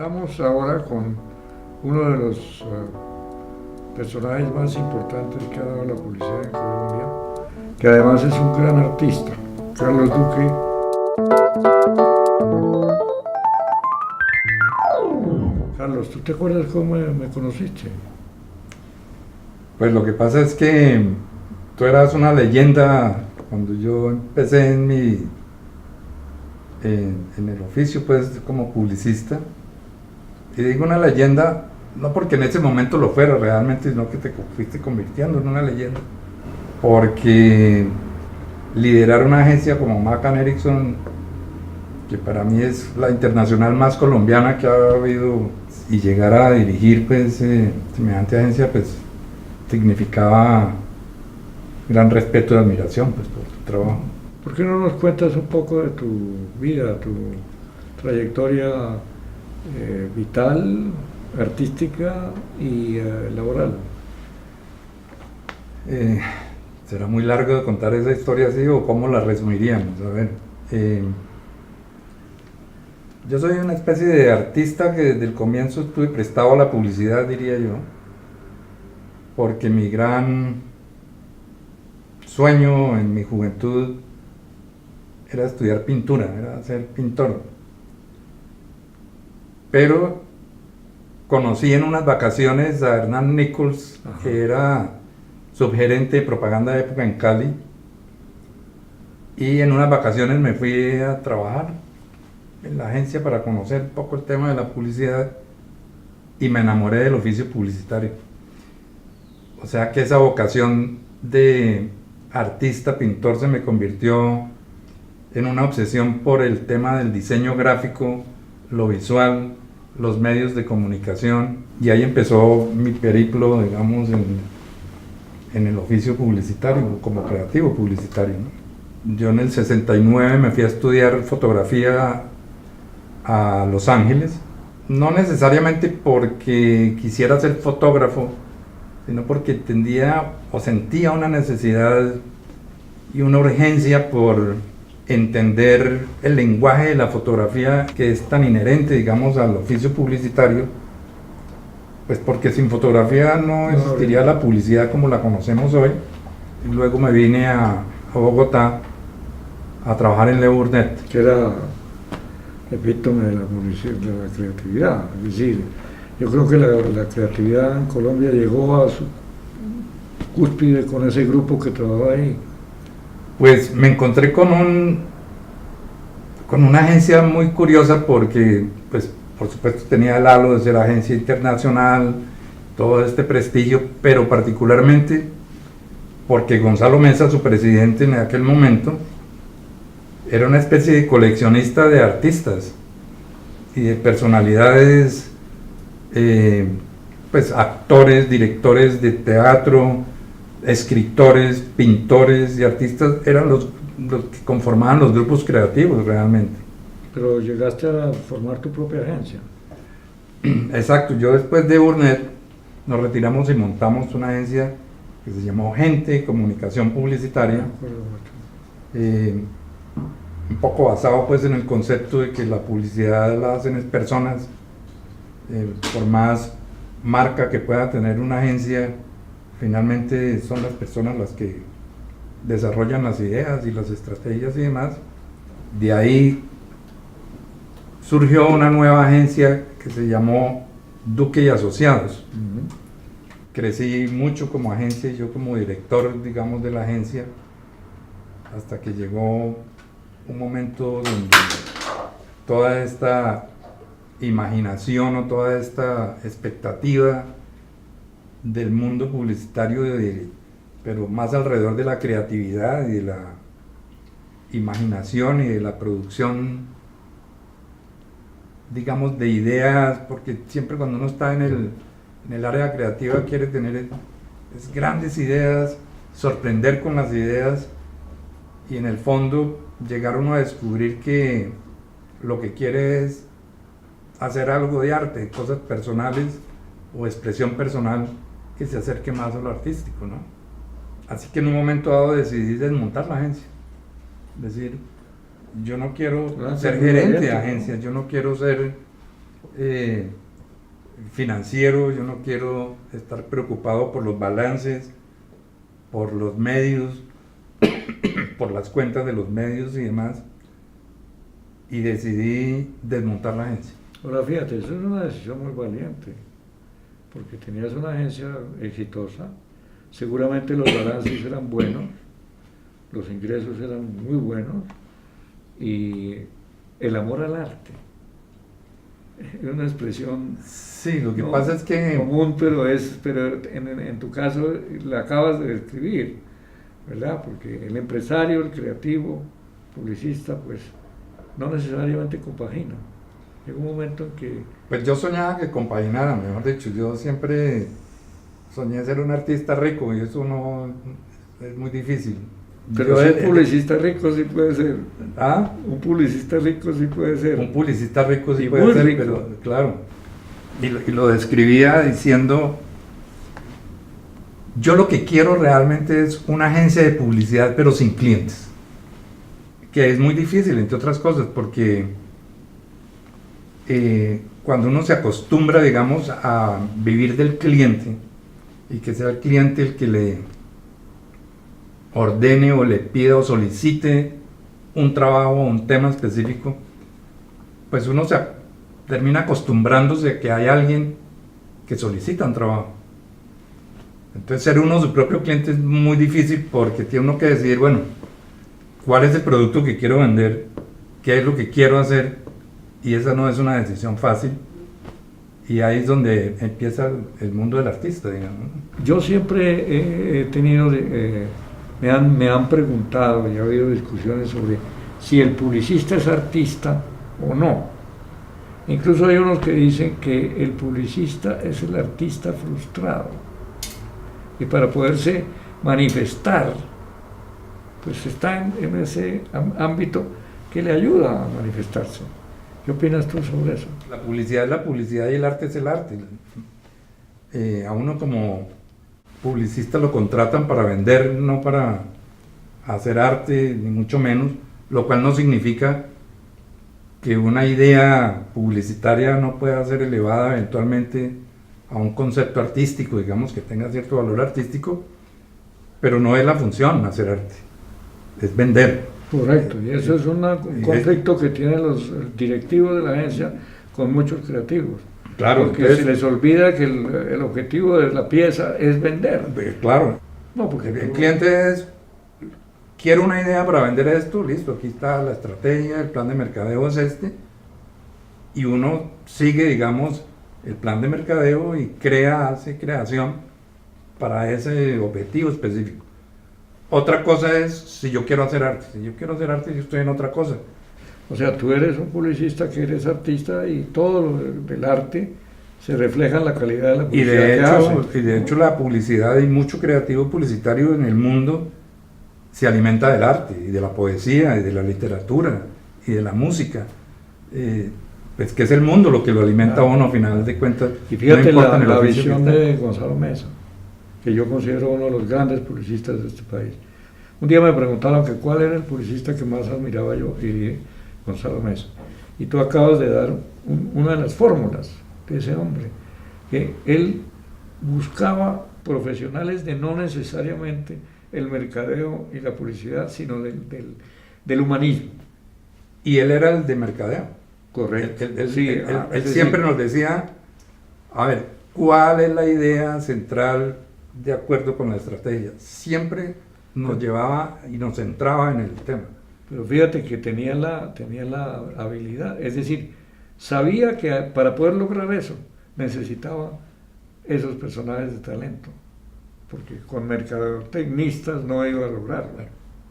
Estamos ahora con uno de los personajes más importantes que ha dado la publicidad en Colombia, que además es un gran artista, Carlos Duque. Carlos, ¿tú te acuerdas cómo me conociste? Pues lo que pasa es que tú eras una leyenda cuando yo empecé en el oficio, pues como publicista. Y digo una leyenda, no porque en ese momento lo fuera realmente, sino que te fuiste convirtiendo en una leyenda. Porque liderar una agencia como McCann Erickson, que para mí es la internacional más colombiana que ha habido, y llegar a dirigir pues semejante agencia, pues significaba gran respeto y admiración pues por tu trabajo. ¿Por qué no nos cuentas un poco de tu vida, tu trayectoria vital, artística y laboral? Será muy largo de contar esa historia así, o cómo la resumiríamos. A ver, yo soy una especie de artista que desde el comienzo estuve prestado a la publicidad, diría yo, porque mi gran sueño en mi juventud era estudiar pintura, era ser pintor. Pero conocí en unas vacaciones a Hernán Nichols, que era subgerente de propaganda de época en Cali, y en unas vacaciones me fui a trabajar en la agencia para conocer un poco el tema de la publicidad, y me enamoré del oficio publicitario. O sea que esa vocación de artista, pintor, se me convirtió en una obsesión por el tema del diseño gráfico, lo visual, los medios de comunicación, y ahí empezó mi periplo, digamos, en el oficio publicitario, como creativo publicitario, ¿no? Yo en el 69 me fui a estudiar fotografía a Los Ángeles, no necesariamente porque quisiera ser fotógrafo, sino porque entendía o sentía una necesidad y una urgencia por entender el lenguaje de la fotografía, que es tan inherente, digamos, al oficio publicitario, pues porque sin fotografía no existiría la publicidad como la conocemos hoy. Y luego me vine a Bogotá a trabajar en Le Burnett, Que era el epítome de la publicidad, de la creatividad. Es decir, yo creo que la creatividad en Colombia llegó a su cúspide con ese grupo que trabajaba ahí. Pues me encontré con una agencia muy curiosa, porque pues por supuesto tenía el halo de ser agencia internacional, todo este prestigio, pero particularmente porque Gonzalo Meza, su presidente en aquel momento, era una especie de coleccionista de artistas y de personalidades, pues actores, directores de teatro, escritores, pintores y artistas, eran los que conformaban los grupos creativos realmente. Pero llegaste a formar tu propia agencia. Exacto, yo después de Burnett nos retiramos y montamos una agencia que se llamó Gente Comunicación Publicitaria, un poco basado pues en el concepto de que la publicidad la hacen es personas, por más marca que pueda tener una agencia, finalmente son las personas las que desarrollan las ideas y las estrategias y demás. De ahí surgió una nueva agencia que se llamó Duque y Asociados. Crecí mucho como agencia y yo como director, digamos, de la agencia, hasta que llegó un momento donde toda esta imaginación o toda esta expectativa del mundo publicitario, pero más alrededor de la creatividad y de la imaginación y de la producción, digamos, de ideas, porque siempre cuando uno está en el área creativa quiere tener grandes ideas, sorprender con las ideas, y en el fondo llegar uno a descubrir que lo que quiere es hacer algo de arte, cosas personales o expresión personal que se acerque más a lo artístico, ¿no? Así que en un momento dado decidí desmontar la agencia. Es decir, yo no quiero ser gerente de agencias, yo no quiero ser financiero, yo no quiero estar preocupado por los balances, por los medios, por las cuentas de los medios y demás, y decidí desmontar la agencia. Ahora fíjate, eso es una decisión muy valiente, porque tenías una agencia exitosa, seguramente los balances eran buenos, los ingresos eran muy buenos, y el amor al arte. Es una expresión Sí, lo que pasa es que común, pero en tu caso la acabas de describir, ¿verdad? Porque el empresario, el creativo, publicista, pues no necesariamente compagina. Llega un momento en que... pues yo soñaba que compaginara, mejor dicho, yo siempre soñé ser un artista rico y eso no es muy difícil. Pero Yo, ser publicista rico sí puede ser. ¿Ah? Un publicista rico sí puede ser. Un publicista rico sí Y puede muy ser, rico. pero claro. Y lo describía diciendo, yo lo que quiero realmente es una agencia de publicidad, pero sin clientes. Que es muy difícil, entre otras cosas, porque cuando uno se acostumbra, digamos, a vivir del cliente, y que sea el cliente el que le ordene o le pida o solicite un trabajo o un tema específico, pues uno termina acostumbrándose a que hay alguien que solicita un trabajo. Entonces ser uno su propio cliente es muy difícil porque tiene uno que decidir, bueno, cuál es el producto que quiero vender, qué es lo que quiero hacer, y esa no es una decisión fácil, y ahí es donde empieza el mundo del artista, digamos. Yo siempre he tenido, me han preguntado y ha habido discusiones sobre si el publicista es artista o no. Incluso hay unos que dicen que el publicista es el artista frustrado y para poderse manifestar, pues está en ese ámbito que le ayuda a manifestarse. ¿Qué opinas tú sobre eso? La publicidad es la publicidad y el arte es el arte. A uno como publicista lo contratan para vender, no para hacer arte, ni mucho menos, lo cual no significa que una idea publicitaria no pueda ser elevada eventualmente a un concepto artístico, digamos, que tenga cierto valor artístico, pero no es la función hacer arte, es vender. Correcto, y eso es un conflicto que tienen los directivos de la agencia con muchos creativos. Claro, porque entonces, se les olvida que el objetivo de la pieza es vender. Claro, No, porque el cliente es, quiero una idea para vender esto, listo, aquí está la estrategia, el plan de mercadeo es este, y uno sigue, digamos, el plan de mercadeo y hace creación para ese objetivo específico. Otra cosa es si yo quiero hacer arte. Si yo quiero hacer arte, yo estoy en otra cosa. O sea, tú eres un publicista que eres artista y todo lo del arte se refleja en la calidad de la publicidad Y de hecho la publicidad y mucho creativo publicitario en el mundo se alimenta del arte y de la poesía y de la literatura y de la música. Pues que es el mundo lo que lo alimenta a uno a final de cuentas. Y fíjate no importa en el la oficio visión que esté. de Gonzalo Meza, que yo considero uno de los grandes publicistas de este país. Un día me preguntaron que cuál era el publicista que más admiraba yo, y dije Gonzalo Meza. Y tú acabas de dar una de las fórmulas de ese hombre, que él buscaba profesionales de no necesariamente el mercadeo y la publicidad, sino del humanismo. Y él era el de mercadeo. Correcto. Él siempre nos decía, a ver, ¿cuál es la idea central de acuerdo con la estrategia? Siempre nos llevaba y nos centraba en el tema. Pero fíjate que tenía la habilidad, es decir, sabía que para poder lograr eso necesitaba esos personajes de talento, porque con mercadotecnistas no iba a lograrlo.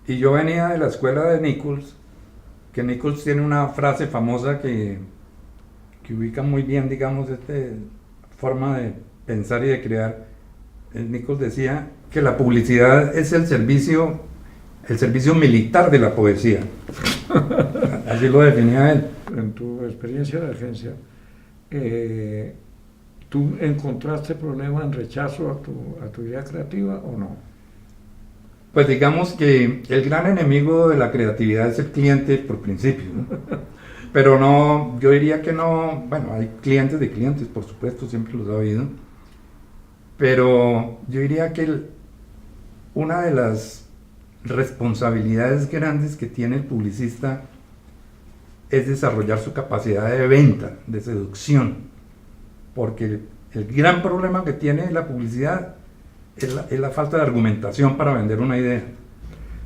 Y yo venía de la escuela de Nichols, que Nichols tiene una frase famosa que ubica muy bien, digamos, esta forma de pensar y de crear. Nichols decía que la publicidad es el servicio militar de la poesía. Así lo definía él. En tu experiencia de agencia, ¿tú encontraste problema en rechazo a tu idea creativa o no? Pues digamos que el gran enemigo de la creatividad es el cliente por principio, ¿no? Pero no, yo diría que no, bueno, hay clientes de clientes, por supuesto, siempre los ha habido, pero yo diría que una de las responsabilidades grandes que tiene el publicista es desarrollar su capacidad de venta, de seducción, porque el gran problema que tiene la publicidad es la falta de argumentación para vender una idea.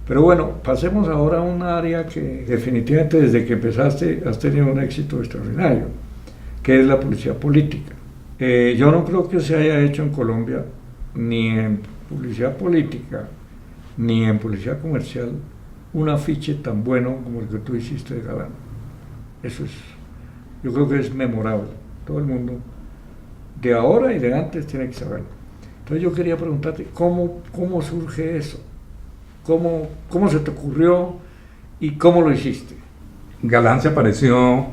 Pero bueno, pasemos ahora a un área que definitivamente desde que empezaste has tenido un éxito extraordinario, que es la publicidad política. Yo no creo que se haya hecho en Colombia, ni en publicidad política, ni en publicidad comercial, un afiche tan bueno como el que tú hiciste de Galán. Eso es, yo creo que es memorable. Todo el mundo, de ahora y de antes, tiene que saberlo. Entonces yo quería preguntarte, ¿cómo surge eso? ¿Cómo se te ocurrió y cómo lo hiciste? Galán se apareció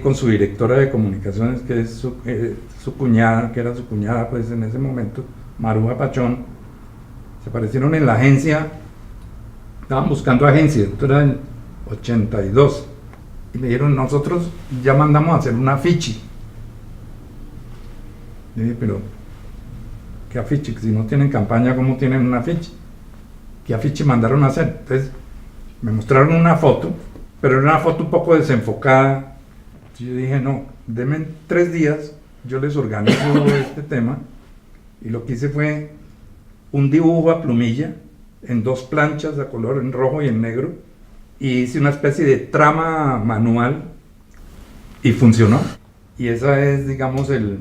con su directora de comunicaciones, que es su cuñada, que era su cuñada pues en ese momento, Maruja Pachón. Se aparecieron en la agencia, estaban buscando agencia, esto era en 82, y me dijeron, nosotros ya mandamos a hacer un afiche. Yo dije, pero ¿qué afiche? Si no tienen campaña, ¿cómo tienen un afiche? ¿Qué afiche mandaron a hacer? Entonces me mostraron una foto, pero era una foto un poco desenfocada. Yo dije, no, denme 3 días, yo les organizo este tema. Y lo que hice fue un dibujo a plumilla en 2 planchas a color en rojo y en negro, y hice una especie de trama manual y funcionó. Y esa es, digamos, el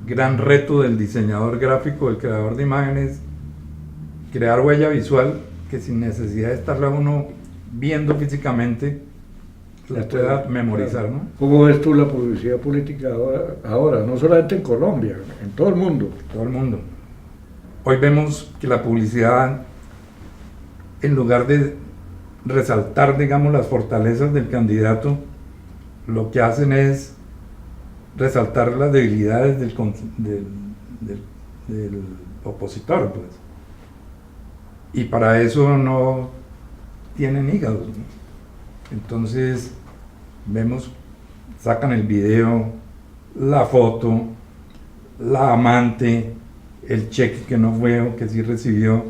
gran reto del diseñador gráfico, del creador de imágenes, crear huella visual que sin necesidad de estarla uno viendo físicamente la pueda memorizar, ¿no? ¿Cómo ves tú la publicidad política ahora? No solamente en Colombia, en todo el mundo. Todo el mundo. Hoy vemos que la publicidad, en lugar de resaltar, digamos, las fortalezas del candidato, lo que hacen es resaltar las debilidades del opositor, pues. Y para eso no tienen hígados, ¿no? Entonces vemos, sacan el video, la foto, la amante, el cheque que no fue o que sí recibió.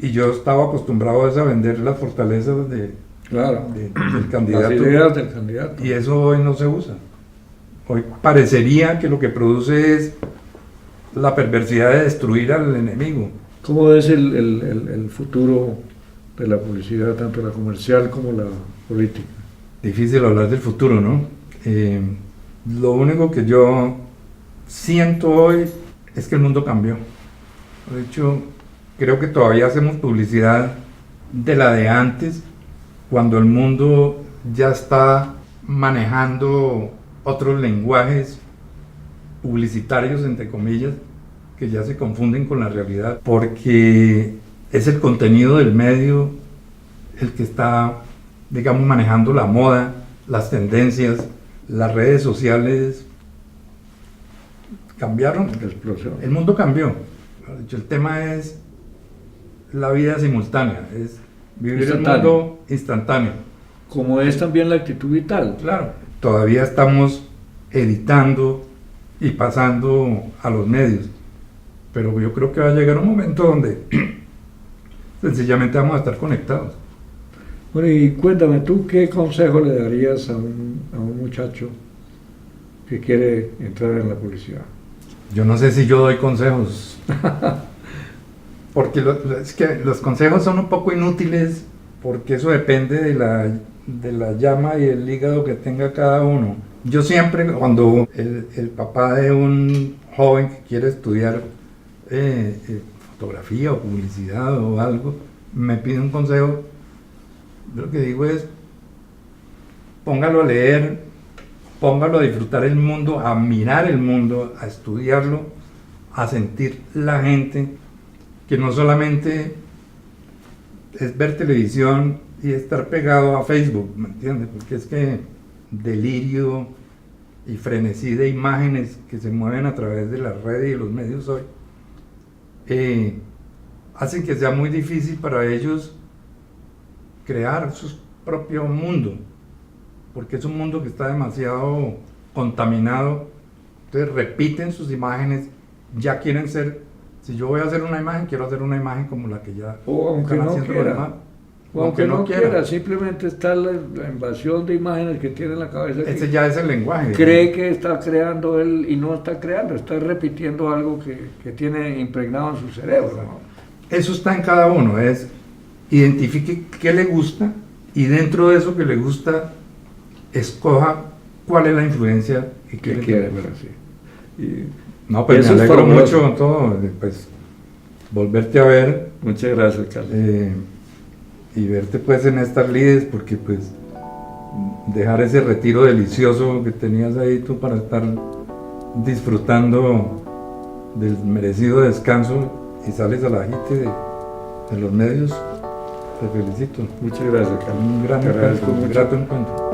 Y yo estaba acostumbrado a vender las fortalezas del candidato. Las ideas del candidato. Y eso hoy no se usa. Hoy parecería que lo que produce es la perversidad de destruir al enemigo. ¿Cómo es el futuro de la publicidad, tanto la comercial como la política? Difícil hablar del futuro, ¿no? Lo único que yo siento hoy es que el mundo cambió. De hecho, creo que todavía hacemos publicidad de la de antes, cuando el mundo ya está manejando otros lenguajes publicitarios, entre comillas, que ya se confunden con la realidad, porque es el contenido del medio el que está, digamos, manejando la moda, las tendencias. Las redes sociales cambiaron, La explosión. el mundo cambió. De hecho, el tema es la vida simultánea, es vivir el mundo instantáneo. Como es también la actitud vital. Claro, todavía estamos editando y pasando a los medios, pero yo creo que va a llegar un momento donde sencillamente vamos a estar conectados. Bueno, y cuéntame, ¿tú qué consejo le darías a un muchacho que quiere entrar en la publicidad? Yo no sé si yo doy consejos, porque es que los consejos son un poco inútiles, porque eso depende de la llama y el hígado que tenga cada uno. Yo siempre, cuando el papá de un joven que quiere estudiar fotografía o publicidad o algo, me pide un consejo, lo que digo es, póngalo a leer, póngalo a disfrutar el mundo, a mirar el mundo, a estudiarlo, a sentir la gente, que no solamente es ver televisión y estar pegado a Facebook, ¿me entiendes? Porque es que delirio y frenesí de imágenes que se mueven a través de las redes y los medios hoy, hacen que sea muy difícil para ellos crear propio mundo, porque es un mundo que está demasiado contaminado, entonces repiten sus imágenes, ya quieren ser, si yo voy a hacer una imagen, quiero hacer una imagen como la que ya O aunque están no haciendo quiera. los demás. O aunque no quiera, simplemente está la invasión de imágenes que tiene en la cabeza. Ese ya es el lenguaje. Cree que está creando él y no está creando, está repitiendo algo que tiene impregnado en su cerebro, ¿no? Eso está en cada uno, es identifique qué le gusta y dentro de eso que le gusta, escoja cuál es la influencia que Que quiere quiere, tener. pero sí. Y No, pues eso me es alegro fabuloso. mucho todo, pues volverte a ver Muchas gracias, Carlos. y verte pues en estas lides, porque pues dejar ese retiro delicioso que tenías ahí tú para estar disfrutando del merecido descanso y sales a la gente de los medios, te felicito. Muchas gracias, Carlos. Un gran Te agradezco encuentro, un mucho. grato encuentro.